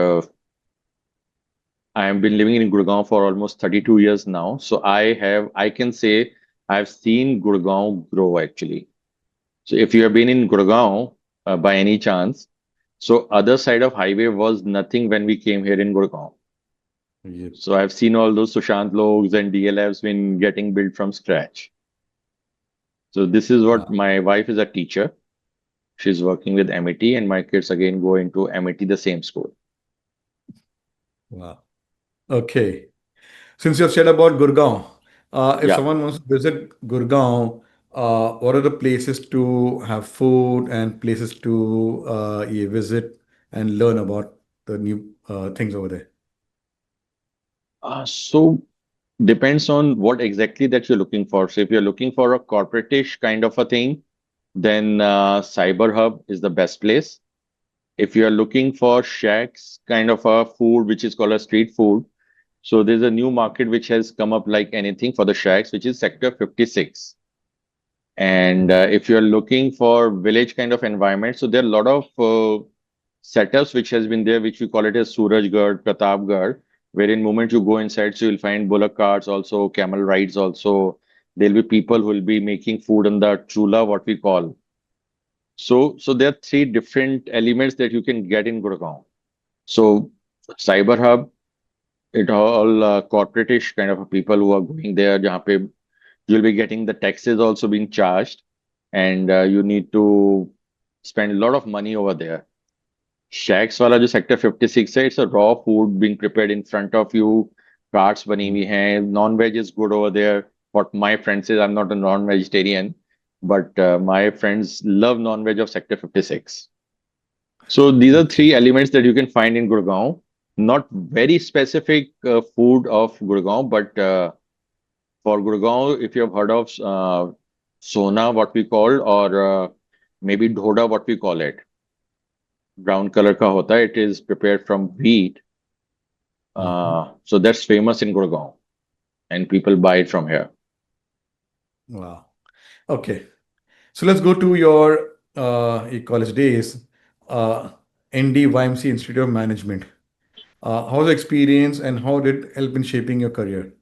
I have been living in Gurgaon for almost 32 years now. So I can say I've seen Gurgaon grow actually. So if you have been in Gurgaon by any chance, so other side of highway was nothing when we came here in Gurgaon. Yep. So I've seen all those Sushant logs and DLFs been getting built from scratch. So this is what Wow. my wife is a teacher. She's working with MIT and my kids again go into MIT, the same school. Wow. Okay. Since you have said about Gurgaon, if Yeah. someone wants to visit Gurgaon, what are the places to have food and places to visit and learn about the new things over there? So depends on what exactly that you're looking for. So if you're looking for a corporate-ish kind of a thing, then Cyber Hub is the best place. If you are looking for shacks kind of a food, which is called a street food, so there's a new market which has come up like anything for the shacks, which is Sector 56. And Mhm. if you're looking for village kind of environment, so there are a lot of setups which has been there, which we call it as Surajgarh, Pratapgarh, where in moment you go inside, so you'll find bullock carts also, camel rides also. There'll be people who will be making food on the chula, what we call. So there are three different elements that you can get in Gurgaon. So Cyber Hub, it all corporate-ish kind of people who are going there, जहाँ पे you'll be getting the taxes also being charged, and you need to spend a lot of money over there. Shacks वाला जो sector 56 है, it's a raw food being prepared in front of you. Carts बनी हुई हैं. Non-veg is good over there. What my friend says, I'm not a non-vegetarian, but my friends love non-veg of sector 56. So these are three elements that you can find in Gurgaon. Not very specific food of Gurgaon, but for Gurgaon, if you have heard of Sona, what we call, or maybe Dhoda, what we call it, brown color ka hota hai. It is prepared from wheat. Mhm. So that's famous in Gurgaon, and people buy it from here. Wow. Okay. So let's go to your college days. Uh, ND YMC Institute of Management. How was the experience and how did it help in shaping your career?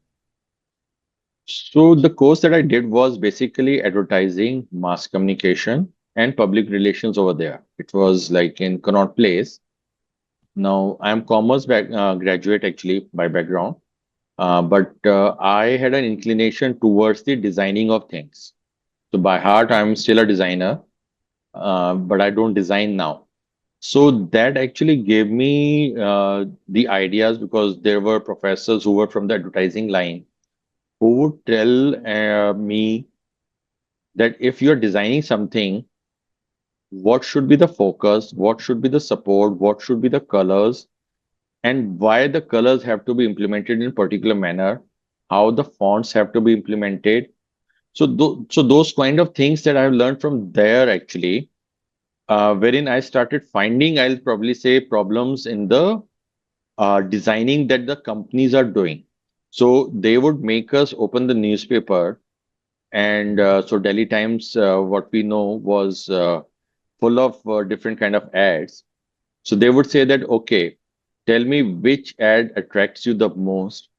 So the course that I did was basically advertising, mass communication, and public relations over there. It was like in Connaught Place. Now I'm graduate actually by background, but I had an inclination towards the designing of things. So by heart, I'm still a designer, but I don't design now. So that actually gave me the ideas because there were professors who were from the advertising line who would tell me that if you're designing something, what should be the focus, what should be the support, what should be the colors, and why the colors have to be implemented in particular manner, how the fonts have to be implemented. So those kind of things that I've learned from there actually, wherein I started finding, I'll probably say, problems in the designing that the companies are doing. So they would make us open the newspaper, and so Delhi Times, what we know was full of different kind of ads. So they would say that, okay, tell me which ad attracts you the most,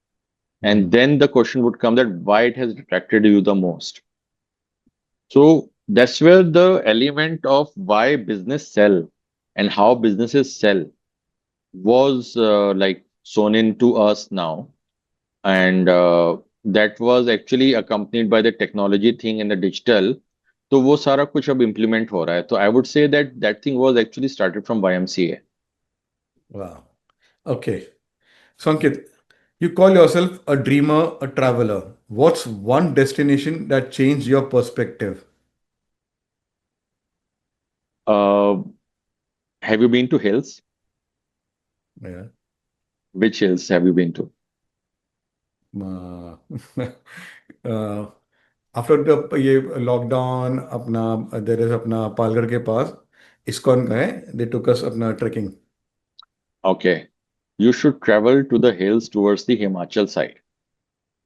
and Mhm. then the question would come that why it has attracted you the most. So that's where the element of why business sell and how businesses sell was like sewn into us now. And that was actually accompanied by the technology thing and the digital. तो वो सारा कुछ अब implement हो रहा है. So I would say that that thing was actually started from YMCA. Wow. Okay. So, Ankit, you call yourself a dreamer, a traveler. What's one destination that changed your perspective? Uh, have you been to hills? Yeah. Which hills have you been to? Uh, uh, after the ये lockdown अपना there is अपना पालगढ़ के पास ISKCON का है दे टुक अस अपना trekking. Okay, you should travel to the hills towards the Himachal side,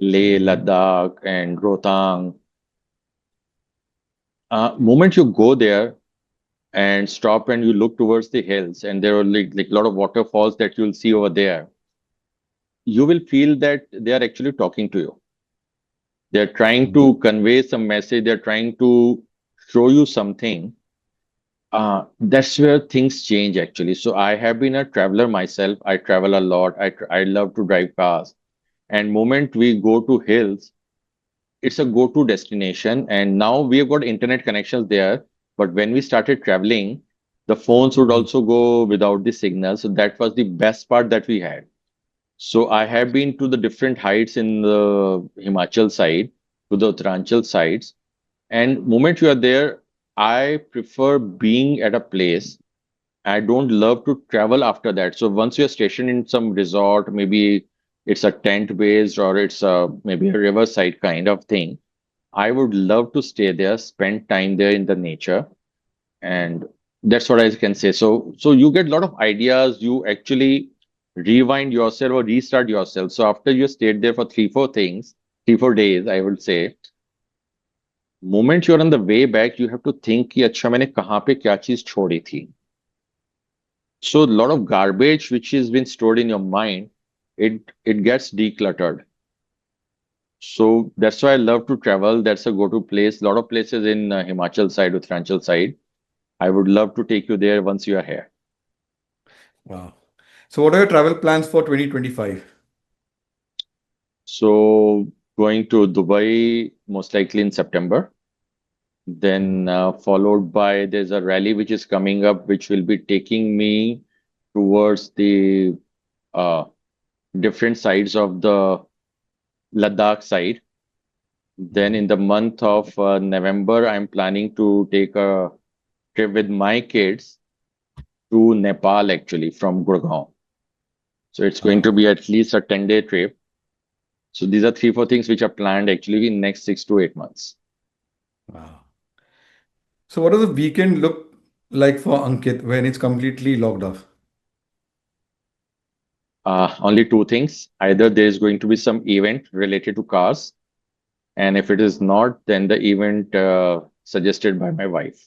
Leh, Mhm. Ladakh, and Rohtang. Moment you go there and stop and you look towards the hills, and there are like a lot of waterfalls that you'll see over there, you will feel that they are actually talking to you. They're trying to convey some message, they're trying to show you something. That's where things change actually. So I have been a traveler myself. I travel a lot. I love to drive cars. And moment we go to hills, it's a go-to destination. And now we have got internet connections there. But when we started traveling, the phones would Mhm. also go without the signal. So that was the best part that we had. So I have been to the different heights in the Himachal side, to the Uttaranchal sides. And moment you are there, I prefer being at a place. I don't love to travel after that. So once you're stationed in some resort, maybe it's a tent based or it's maybe a riverside kind of thing. I would love to stay there, spend time there in the nature, and that's what I can say. So you get a lot of ideas. You actually rewind yourself or restart yourself. So after you stayed there for 3 4 days, I would say, moment you're on the way back, you have to think कि अच्छा मैंने कहाँ पे क्या चीज छोड़ी थी. So a lot of garbage which has been stored in your mind, it gets decluttered. So that's why I love to travel. That's a go-to place. A lot of places in Himachal side, Uttarakhand side. I would love to take you there once you are here. Wow. So what are your travel plans for 2025? So going to Dubai most likely in September. Then followed by there's a rally which is coming up, which will be taking me towards the uh, different sides of the Ladakh side. Then Mhm. in the month of November, I'm planning to take a trip with my kids to Nepal actually from Gurgaon. So it's going to Wow. be at least a 10-day trip. So these are three, four things which are planned actually in next 6 to 8 months. Wow. So what does a weekend look like for Ankit when it's completely locked off? Only two things. Either there is going to be some event related to cars, and if it is not, then the event suggested by my wife.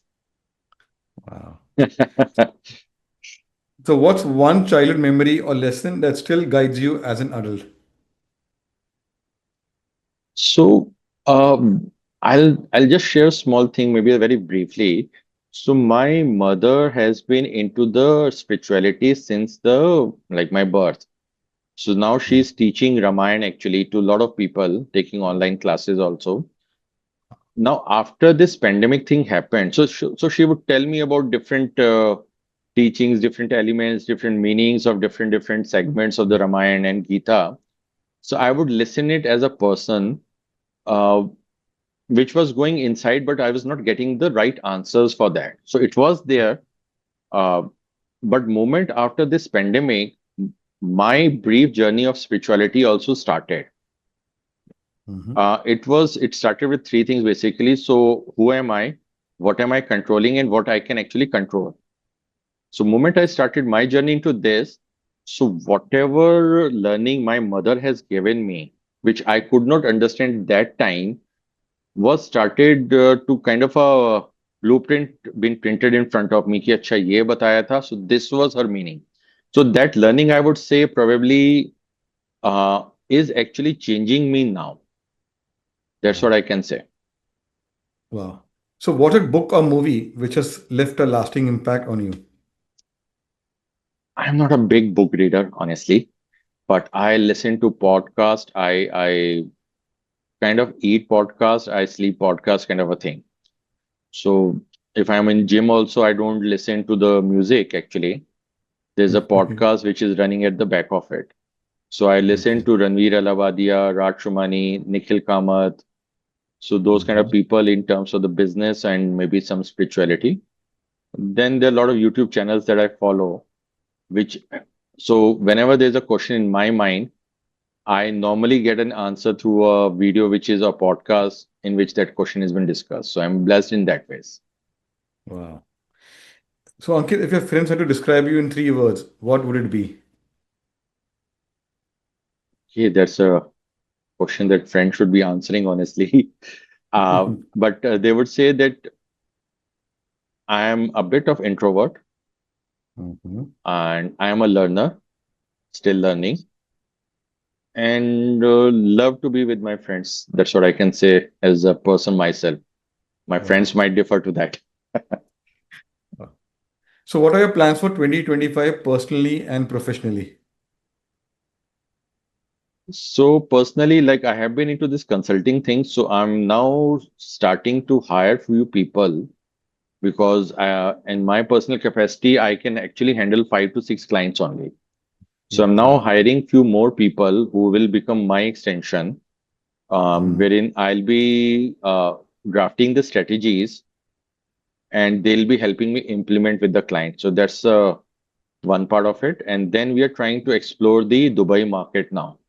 Wow. So what's one childhood memory or lesson that still guides you as an adult? So I'll just share a small thing, maybe very briefly. So my mother has been into the spirituality since the like my birth. So now she's teaching Ramayana actually to a lot of people, taking online classes also. Now after this pandemic thing happened, so she would tell me about different teachings, different elements, different meanings of different segments of the Ramayana and Gita. So I would listen it as a person. Which was going inside, but I was not getting the right answers for that. So it was there. Uh, but moment after this pandemic, my brief journey of spirituality also started. Mhm. It started with three things basically. So who am I? What am I controlling and what I can actually control? So moment I started my journey into this, so whatever learning my mother has given me, which I could not understand at that time, was started to kind of a blueprint being printed in front of me कि अच्छा ये बताया था, so this was her meaning. So that learning I would say probably is actually changing me now. That's what Wow. I can say. Wow. So what's a book or movie which has left a lasting impact on you? I'm not a big book reader honestly, but I listen to podcast. I kind of eat podcast, I sleep podcast kind of a thing. So if I'm in gym also, I don't listen to the music actually. There's a podcast which is running at the back of it. So I listen Okay. to Ranveer Alawadia, Raj Shumani, Nikhil Kamath. So those kind of Mhm. people in terms of the business and maybe some spirituality. Then there are a lot of YouTube channels that I follow, which so whenever there's a question in my mind, I normally get an answer through a video, which is a podcast in which that question has been discussed. So I'm blessed in that ways. Wow. So Ankit, if your friends had to describe you in three words, what would it be? Okay, that's a question that friends should be answering honestly. But they would say that I am a bit of introvert Mhm. and I am a learner, still learning, and love to be with my friends. That's what I can say as a person myself. My friends Wow. might differ to that. Wow. So what are your plans for 2025 personally and professionally? So personally, like I have been into this consulting thing, so I'm now starting to hire few people because in my personal capacity, I can actually handle 5 to 6 clients only. So I'm now Okay. hiring few more people who will become my extension, Mhm. wherein I'll be drafting the strategies and they'll be helping me implement with the client. So that's one part of it. And then we are trying to explore the Dubai market now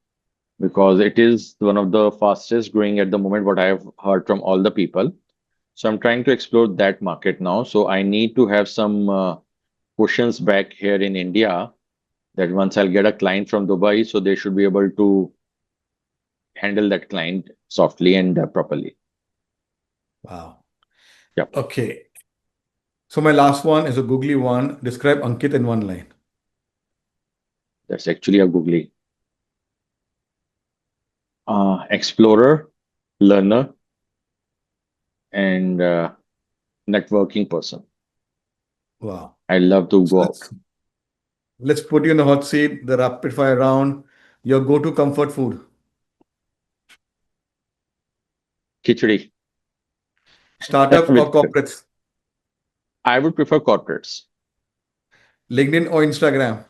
because it is one of the fastest growing at the moment, what I have heard from all the people. So I'm trying to explore that market now. So I need to have some cushions back here in India that once I'll get a client from Dubai, so they should be able to handle that client softly and properly. Wow. Yeah, Okay. So my last one is a googly one. Describe Ankit in one line. that's actually a googly. Explorer, learner, and networking person. Wow. I love to So go out. let's put you in the hot seat, the rapid fire round. Your go-to comfort food, Khichdi startups or with. corporates, I would prefer corporates. LinkedIn or Instagram,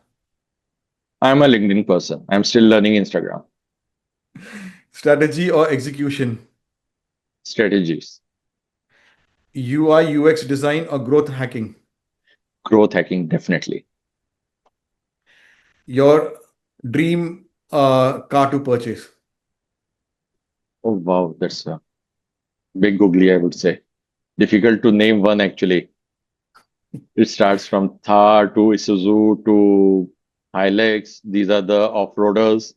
I'm a LinkedIn person. I'm still learning Instagram strategy or execution, strategies, UI, UX design or growth hacking. growth hacking, definitely. Your dream car to purchase. Oh, wow. That's a big googly, I would say. Difficult to name one, actually. It starts from Thar to Isuzu to Hilux. These are the off-roaders.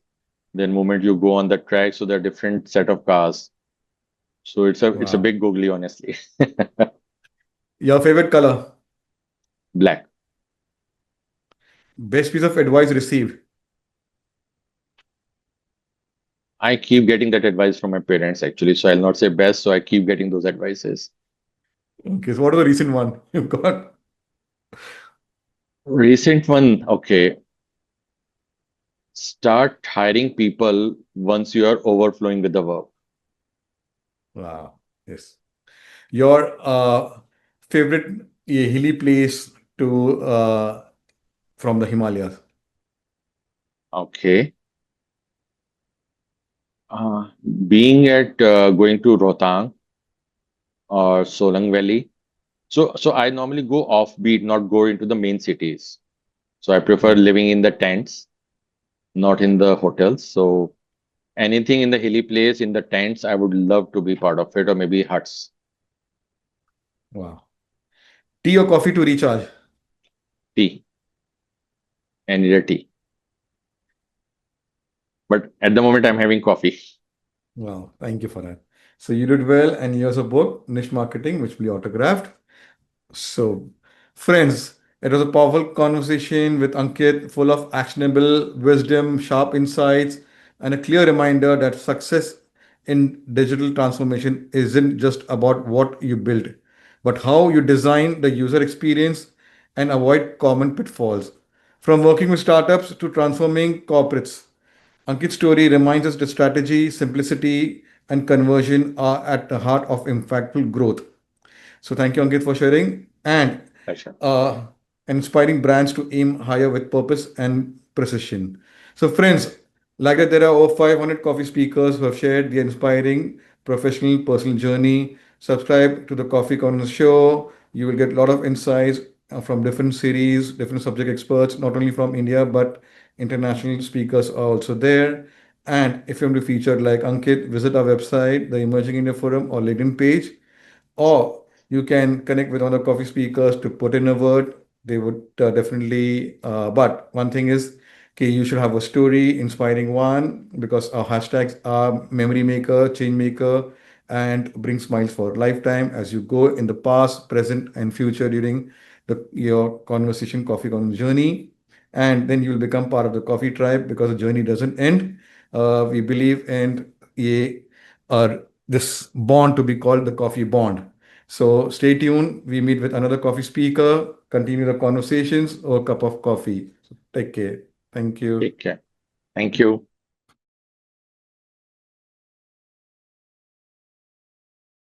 Then moment you go on the track, so there are different set of cars. So it's a Wow. big googly, honestly. Your favorite color, Black. best piece of advice received. I keep getting that advice from my parents, actually. So I'll not say best. So I keep getting those advices. Okay, so what are the recent one you've got? Recent one, okay. Start hiring people once you are overflowing with the work. Wow. Yes. Your favorite hilly place to from the Himalayas. Okay. Uh, being at going to Rohtang or Solang Valley. So I normally go offbeat, not go into the main cities. So I prefer Wow. living in the tents, not in the hotels. So anything in the hilly place, in the tents, I would love to be part of it, or maybe huts. Wow. Tea or coffee to recharge? Tea. I need a tea. But at the moment, I'm having coffee. Wow. Thank you for that. So you did well, and here's a book, Niche Marketing, which will be autographed. So, friends, it was a powerful conversation with Ankit, full of actionable wisdom, sharp insights, and a clear reminder that success in digital transformation isn't just about what you build, but how you design the user experience and avoid common pitfalls. From working with startups to transforming corporates, Ankit's story reminds us that strategy, simplicity, and conversion are at the heart of impactful growth. So thank you, Ankit, for sharing and Pleasure. uh, inspiring brands to aim higher with purpose and precision. So, friends, like that, there are over 500 coffee speakers who have shared their inspiring professional personal journey. Subscribe to the Coffee Corner Show. You will get a lot of insights from different series, different subject experts, not only from India, but international speakers are also there. And if you want to feature like Ankit, visit our website, the Emerging India Forum or LinkedIn page, or you can connect with one of the coffee speakers to put in a word. They would definitely, but one thing is, okay, you should have a story, inspiring one, because our hashtags are memory maker, change maker, and bring smiles for a lifetime as you go in the past, present, and future during your conversation, coffee con journey. And then you will become part of the coffee tribe because the journey doesn't end. We believe in this bond to be called the coffee bond. So stay tuned. We meet with another coffee speaker, continue the conversations over a cup of coffee. So take care. Thank you. Take care. Thank you.